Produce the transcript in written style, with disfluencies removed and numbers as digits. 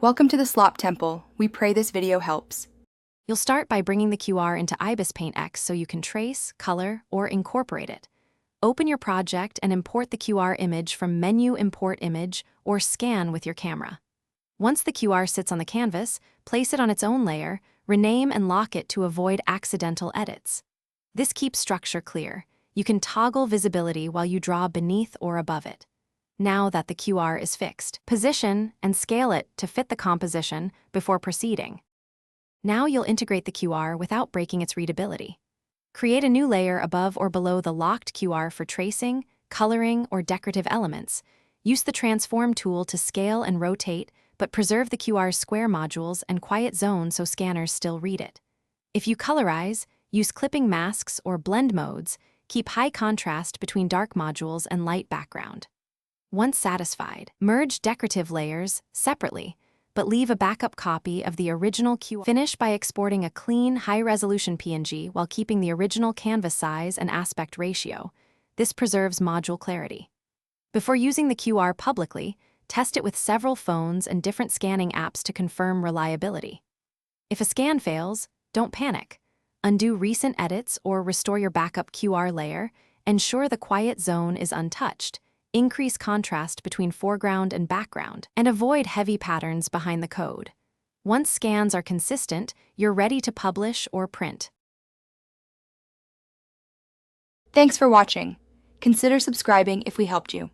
Welcome to the Slop Temple. We pray this video helps. You'll start by bringing the QR into Ibispaint X so you can trace, color, or incorporate it. Open your project and import the QR image from Menu Import Image or scan with your camera. Once the QR sits on the canvas, place it on its own layer, rename and lock it to avoid accidental edits. This keeps structure clear. You can toggle visibility while you draw beneath or above it. Now that the QR is fixed, position and scale it to fit the composition before proceeding. Now you'll integrate the QR without breaking its readability. Create a new layer above or below the locked QR for tracing, coloring, or decorative elements. Use the Transform tool to scale and rotate, but preserve the QR's square modules and quiet zone so scanners still read it. If you colorize, use clipping masks or blend modes. Keep high contrast between dark modules and light background. Once satisfied, merge decorative layers separately, but leave a backup copy of the original QR. Finish by exporting a clean, high-resolution PNG while keeping the original canvas size and aspect ratio. This preserves module clarity. Before using the QR publicly, test it with several phones and different scanning apps to confirm reliability. If a scan fails, don't panic. Undo recent edits or restore your backup QR layer. Ensure the quiet zone is untouched. Increase contrast between foreground and background, and avoid heavy patterns behind the code. Once scans are consistent, you're ready to publish or print. Thanks for watching. Consider subscribing if we helped you.